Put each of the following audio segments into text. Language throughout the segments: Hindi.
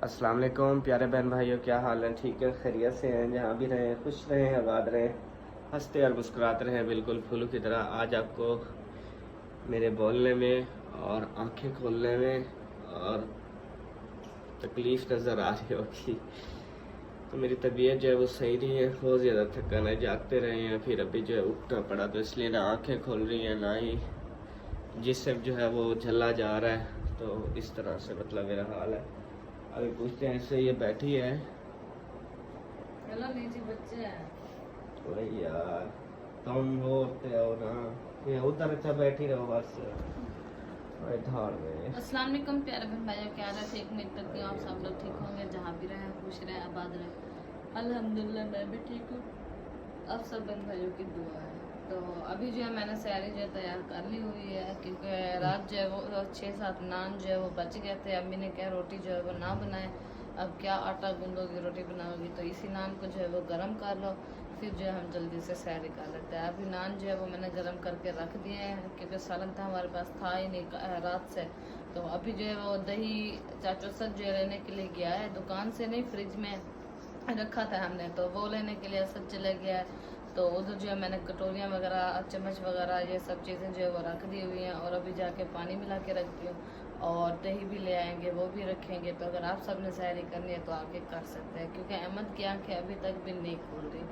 अस्सलाम वालेकुम प्यारे बहन भाइयों, क्या हाल है? ठीक है, खैरियत से हैं? जहाँ भी रहें खुश रहें, आबाद रहें, हंसते और मुस्कुराते रहें, बिल्कुल फूलों की तरह। आज आपको मेरे बोलने में और आंखें खोलने में और तकलीफ़ नज़र आ रही होगी। तो मेरी तबीयत जो है वो सही नहीं है, बहुत ज़्यादा थकान है, जागते रहे हैं, फिर अभी जो है उठना पड़ा, तो इसलिए ना आँखें खोल रही हैं ना ही जिस्म जो है वो झल्ला जा रहा है। तो इस तरह से मतलब मेरा हाल है। अभी पूछते हैं, ऐसे ये बैठी है। चलो नीचे बच्चे हैं। वही यार, तुम होते हो ना, ये उधर अच्छा बैठी रहो बस धार में। अस्सलाम वालेकुम प्यारे बहन भाइयों, क्या हाल है? ठीक, उम्मीद करती हूँ आप सब लोग ठीक होंगे, जहाँ भी रहें खुश रहें, आबाद रहें। अल्हम्दुलिल्लाह मैं भी ठीक हूँ, आप सब बहन भाइयों की दुआ है। तो अभी जो है मैंने सैरी जो है तैयार कर ली हुई है, क्योंकि रात जो है वो 6-7 नान जो है वो बच गए थे। अम्मी ने कहा रोटी जो है वो ना बनाए, अब क्या आटा गूंदोगी रोटी बनाओगी, तो इसी नान को जो है वो गर्म कर लो, फिर जो है हम जल्दी से सैरी कर लेते हैं। अभी नान जो है वो मैंने गर्म करके रख दिए हैं, क्योंकि सालन था हमारे पास था ही नहीं रात से। तो अभी जो है वो दही चाचो सच जो है लेने के लिए गया है, दुकान से नहीं, फ्रिज में रखा था हमने, तो वो लेने के लिए असद चले गया है। तो उधर जो है मैंने कटोरियाँ वगैरह चम्मच वगैरह ये सब चीज़ें जो है वो रख दी हुई हैं, और अभी जाके पानी मिला के रखती हूँ, और दही भी ले आएंगे, वो भी रखेंगे। तो अगर आप सब ने सैरी करनी है तो आके कर सकते हैं, क्योंकि अहमद की आंखें अभी तक भी नहीं खोल रही।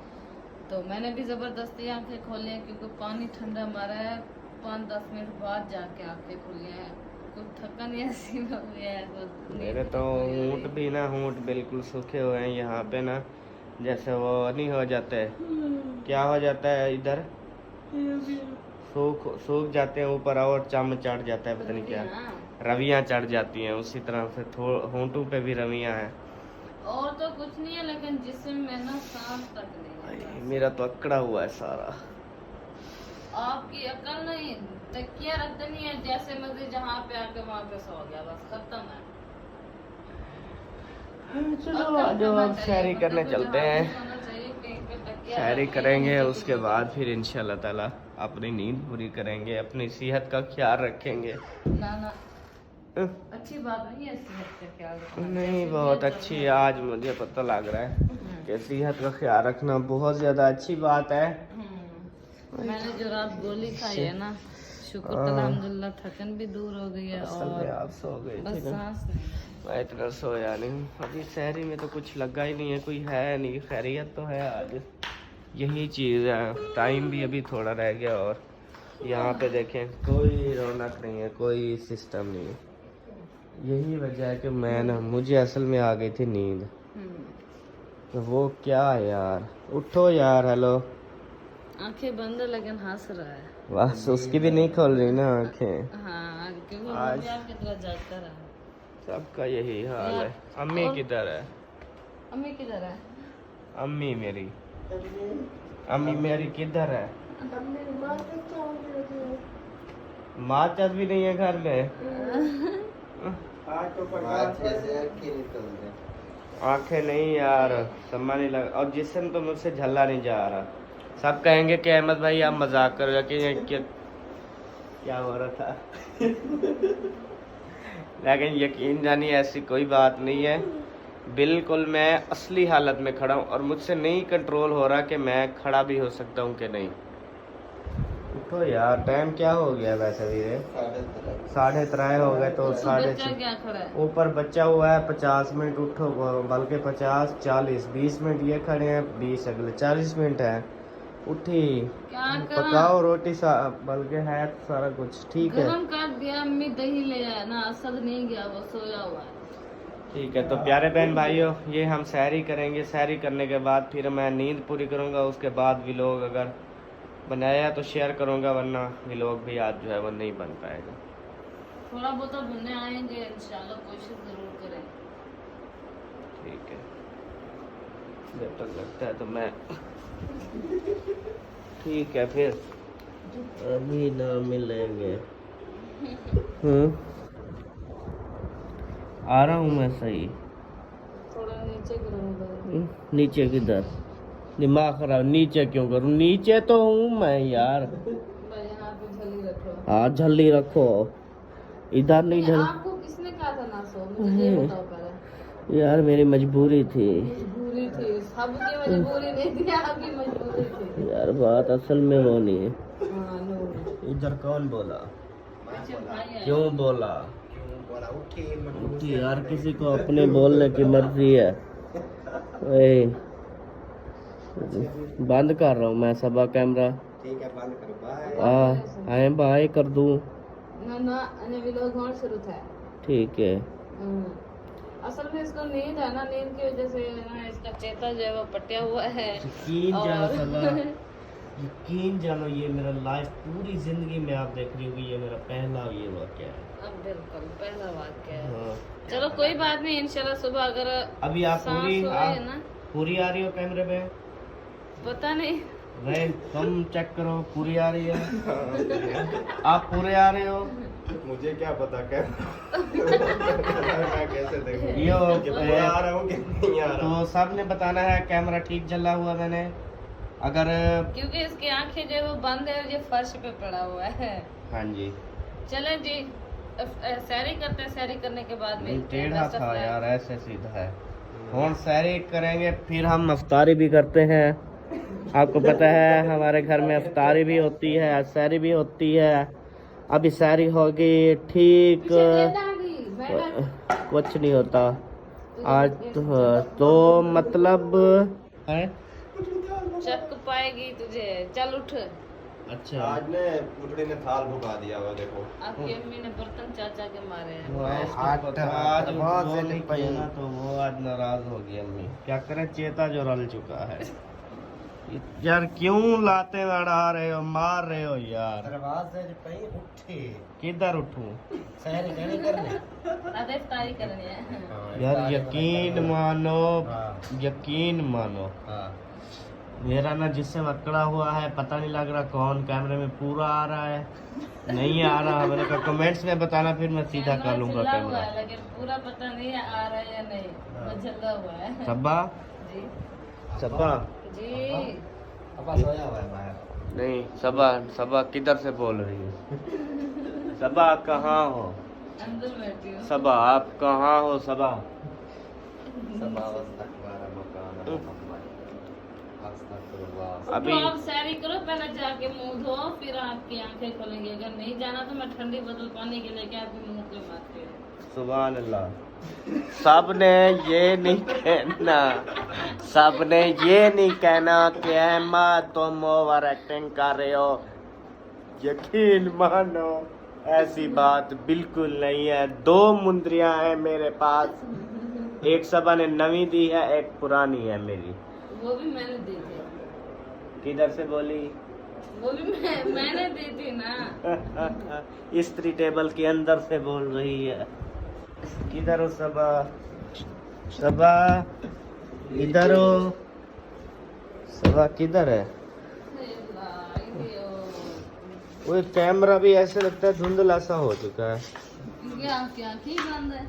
तो मैंने भी ज़बरदस्ती आंखें खोली हैं, क्योंकि पानी ठंडा मारा है, 5-10 मिनट बाद जाके आंखें खुली हैं। कुछ थकन ऐसी हो गया है, तो मेरे तो होंठ भी ना, होंठ बिल्कुल सूखे हुए हैं यहाँ पे ना, जैसे वो नहीं हो जाते, क्या हो जाता है इधर, सूख सूख जाते हैं ऊपर और चम चढ़ जाता है, पता नहीं क्या रवियाँ चढ़ जाती हैं, उसी तरह से होंठों पे भी रवियाँ हैं। और तो कुछ नहीं है, लेकिन जिस्म में ना सांस तक नहीं है। मेरा तो अकड़ा हुआ है सारा। आपकी अकल नहीं, तकिया रख नहीं है, जैसे मर्जी जहाँ पे आके वहाँ पे सो गया, बस खत्म है। चलो आज अब सैरी करने चलते हैं, सैरी करेंगे, उसके बाद फिर इंशाल्लाह ताला अपनी नींद पूरी करेंगे, अपनी सेहत का ख्याल रखेंगे। ना ना अच्छी बात नहीं है सेहत का ख्याल रखना। नहीं, बहुत अच्छी है, आज मुझे पता लग रहा है कि सेहत का ख्याल रखना बहुत ज़्यादा अच्छी बात है। मैंने जो रात गोली खाई है ना, शुक्र अल्हम्दुलिल्लाह, थकन भी दूर हो गई है, और आप सो गए बस थे ना? सांस नहीं। मैं इतना सोया नहीं, अभी शहरी में तो कुछ लगा ही नहीं है, कोई है नहीं, खैरियत तो है आज, यही चीज़ है। टाइम भी अभी थोड़ा रह गया, और यहाँ पे देखें कोई रौनक नहीं है, कोई सिस्टम नहीं है। यही वजह है कि मैं ना, मुझे असल में आ गई थी नींद। तो वो क्या यार, उठो यार, हेलो, आंखें बंद है लेकिन हंस रहा है। बस उसकी भी नहीं खोल रही ना आंखें। हाँ, क्योंकि आज मुझे आपकी तरह जागता रहा। सबका यही हाल है। अम्मी और किधर है? अम्मी किधर है? अम्मी मेरी, अम्मी मेरी किधर है? माचस भी नहीं है घर में। आंखें नहीं यार, सम्मा नहीं लगा, और जिस्म तो मुझसे झल्ला नहीं जा रहा। सब कहेंगे कि अहमद भाई आप मजाक कर रहे हो, कि क्या हो रहा था। लेकिन यकीन जानी ऐसी कोई बात नहीं है, बिल्कुल मैं असली हालत में खड़ा हूँ, और मुझसे नहीं कंट्रोल हो रहा कि मैं खड़ा भी हो सकता हूँ कि नहीं। उठो यार, टाइम क्या हो गया वैसे वीरे? 3:30 हो गए, तो बच्चा क्या खड़ा है? ऊपर बच्चा हुआ है। 50 मिनट उठो, बल्कि 50, 40, 20 मिनट ये खड़े हैं, 20 अगले 40 मिनट है। उठी, क्या करा? पकाओ रोटी, बल्कि है सारा कुछ ठीक है। गरम कर दिया, अम्मी दही ले आया ना, असद नहीं गया, वो सोया हुआ है। ठीक है, तो प्यारे बहन भाइयों, ये हम सैरी करेंगे, सैरी करने के बाद फिर मैं नींद पूरी करूँगा, उसके बाद व्लॉग अगर बनाया तो शेयर करूँगा, वरना व्लॉग भी आज जो है वो नहीं बन पाएगा। थोड़ा बहुत बनने आएंगे इंशाल्लाह, कोशिश जरूर करें। ठीक है, जब तक लगता है तो मैं ठीक है, फिर अभी ना मिलेंगे। आ रहा हूँ मैं सही। थोड़ा नीचे करूँगा। नीचे किधर? दिमाग खराब, नीचे क्यों करूँ? नीचे तो हूँ मैं यार। यहाँ पे झली रखो। हाँ, झल्ली रखो, इधर नहीं झल। आपको किसने कहा था ना सो? मुझे ये बताओ पहले। यार मेरी मजबूरी थी मजबूरी थी, सबकी मजबूरी नहीं थी, आपकी मजबूरी थी। यार, बात असल में वो नहीं है। हाँ, नो। इधर कौन बोला? पीछे भाई आए। क्यों बोला? उठी यार, किसी को अपने बोलने की मर्जी है। ओए, बंद कर रहा हूँ मैं सबा कैमरा। ठीक है, बंद करो। बाय। आए बाय कर दूं? ना ना, अने व्लॉग और शुरू था। ठीक है। असल में इसको नींद है ना, नींद की वजह से ना इसका चेता जो है वो पटिया हुआ है। यकीन जानो सबा, यकीन जानो, ये मेरा लाइफ पूरी जिंदगी में आप देख रही होगी, ये मेरा पहला ये वाक़या है। अब बिल्कुल पहला वाक्य है। हाँ। चलो कोई बात नहीं, इंशाल्लाह सुबह अगर अभी आप सांस हुए ना, पूरी आ रही हो कैमरे पे? पता नहीं। नहीं, तुम चेक करो, पूरी आ रही है? आप पूरे आ रहे हो? मुझे क्या पता क्या मैं कैसे देखूं यो कि पूरा आ रहा हूँ कि नहीं आ रहा। तो सब ने बताना है कैमरा ठीक चला हुआ मैंने। अगर क्योंकि इसकी आंखें जो है वो बंद है और ये फर्श पे पड़ा हुआ है। हाँ जी, चले जी, सैरी करते हैं, सैरी करने के बाद में टेढ़ा था यार, ऐसे सीधा है। और सैरी करेंगे फिर हम अफ्तारी भी करते हैं। आपको पता है हमारे घर में अफ्तारी भी होती है, सैरी भी होती है। अभी सैरी होगी ठीक, कुछ नहीं होता आज तो मतलब है। चक पाएगी तुझे, चल उठ। अच्छा, आज ने पुतड़ी ने थाल भुगा दिया हुआ, देखो। आपकी अम्मी ने बर्तन चाचा के मारे हैं। वो हाँ, इसको आज पता, आज आज बहुत वो से नहीं लिख किया ना तो वो आज नाराज हो गई अम्मी। क्या करें, चेता जो रल चुका है। यार क्यों लाते लड़ा रहे हो, मार रहे हो यार। दरवाजे पे उठे, किधर उठूं? सैर नहीं करने। अरे इफ्तारी करनी है। यार यकीन मानो, हाँ। यकीन मानो, हाँ। मेरा ना जिससे अकड़ा हुआ है, पता नहीं लग रहा कौन कैमरे में पूरा आ रहा है नहीं आ रहा। मैंने कहा कमेंट्स में बताना, फिर मैं सीधा कर लूंगा चिल्ला हुआ कैमरा। है, लेकिन पूरा पता नहीं है आ रहा है या नहीं, वो झल्ला हुआ है। सबा, जी सबा जी। पापा सोया हुआ है बाहर। नहीं, सबा सबा किधर से बोल रही है? सबा कहाँ हो? अंदर बैठी हूँ। सबा आप कहाँ हो? सबा अभी तो आप सैरी करो, पहले जाके मुंह धो, फिर आपकी आंखें खोलेंगी। अगर नहीं जाना तो मैं ठंडी बोतल पानी के लेके आपके मुंह पे मारती हूँ। सुभान अल्लाह। सबने ये नहीं कहना, सबने ये नहीं कहना कि अहमद तुम ओवर एक्टिंग कर रहे हो। यकीन मानो ऐसी बात बिल्कुल नहीं है। 2 मुंदरियां हैं मेरे पास, एक सबा ने नवी दी है, एक पुरानी है मेरी। वो भी मैंने दी थी। किधर से बोली? वो भी मैंने दी थी ना। स्त्री टेबल के अंदर से बोल रही है। किधर हो सबा? सबा इधर हो। सबा किधर है? वो कैमरा भी ऐसे लगता है धुंधला सा हो चुका है। क्या क्या ठीक बंद है।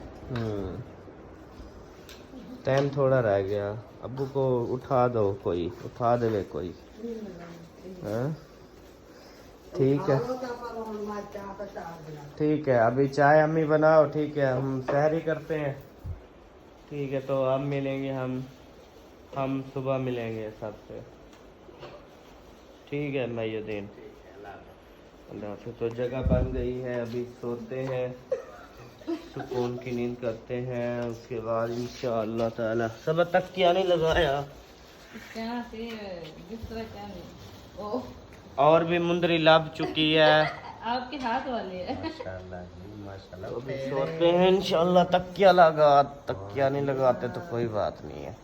टाइम थोड़ा रह गया। अब्बू को उठा दो, कोई उठा देवे कोई। हाँ? ठीक है, ठीक है, अभी चाय अम्मी बनाओ। ठीक है, हम सहरी करते हैं। ठीक है, तो अब मिलेंगे हम सुबह मिलेंगे सबसे। ठीक है मईउद्दीन, अल्लाह हाफ़िज़। तो जगह बन गई है, अभी सोते हैं, सुकून की नींद करते हैं, उसके बाद इंशाअल्लाह ताला। सब तक क्या नहीं लगाया, क्या थी बिस्तर क्या नहीं। ओ और भी मुंदरी लग चुकी है। आपके हाथ वाली है। माशाल्लाह। अभी सोते हैं इंशाअल्लाह। तकिया लगा, तकिया नहीं लगाते तो कोई बात नहीं है।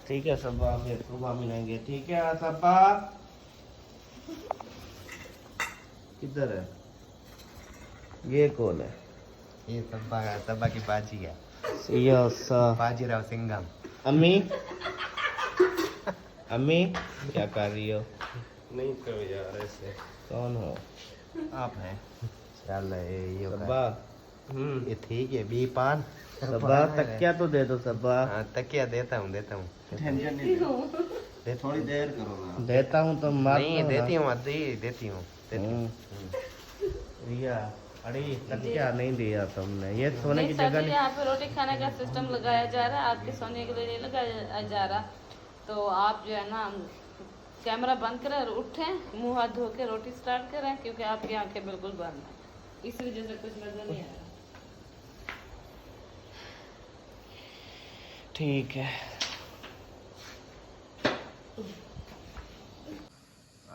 ठीक है सबा, फिर सुबह मिलेंगे। ठीक है सबा, किधर है? ये कौन है? ये सबा की बाजी है। यस बाजीराव सिंघम। अम्मी, अम्मी क्या कर रही हो? नहीं करो यार ऐसे। कौन हो? आप हैं। चल ये सबा, ये ठीक है। बी पान सबा तकिया तो दे दो सबा। हाँ, तकिया देता हूँ टेंशन नहीं दे, थोड़ी देर करो ना। देता हूँ तो मत नहीं देती हूँ, देती हूँ। रिया अरे तक क्या नहीं दिया तुमने, ये सोने नहीं की सर जगह जी, नहीं। यहाँ पे रोटी खाने का सिस्टम लगाया जा रहा है, आपके सोने के लिए नहीं लगाया जा रहा। तो आप जो है ना कैमरा बंद करें और उठें, मुंह हाथ धो के रोटी स्टार्ट करें, क्योंकि आपकी आंखें बिल्कुल बंद हैं, इस वजह से कुछ नजर नहीं आ रहा। ठीक है।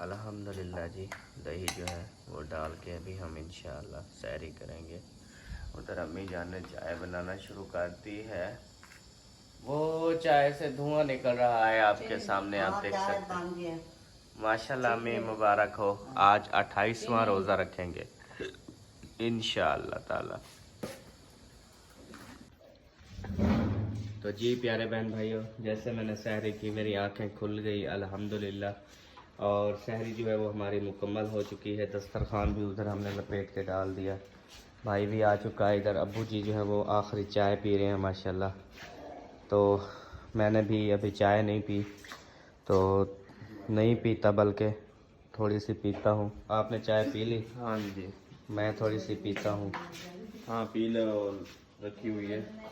अल्हम्दुलिल्लाह जी, दही जो है वो डाल के अभी हम इंशाल्लाह सैरी करेंगे। उधर अम्मी जान ने चाय बनाना शुरू कर दी है, वो चाय से धुआं निकल रहा है आपके सामने, आप देख सकते हैं। माशाल्लाह अम्मी मुबारक हो, आज 28वां रोज़ा रखेंगे इंशाअल्लाह ताला। तो जी प्यारे बहन भाइयों, जैसे मैंने सहरी की मेरी आंखें खुल गई अल्हम्दुलिल्लाह, और सहरी जो है वो हमारी मुकम्मल हो चुकी है। दस्तरखान भी उधर हमने लपेट के डाल दिया, भाई भी आ चुका है, इधर अब्बू जी जो है वो आखिरी चाय पी रहे हैं माशाल्लाह। तो मैंने भी अभी चाय नहीं पी, तो नहीं पीता बल्कि थोड़ी सी पीता हूँ। आपने चाय पी ली? हाँ जी, मैं थोड़ी सी पीता हूँ। हाँ पी लो, और रखी हुई है।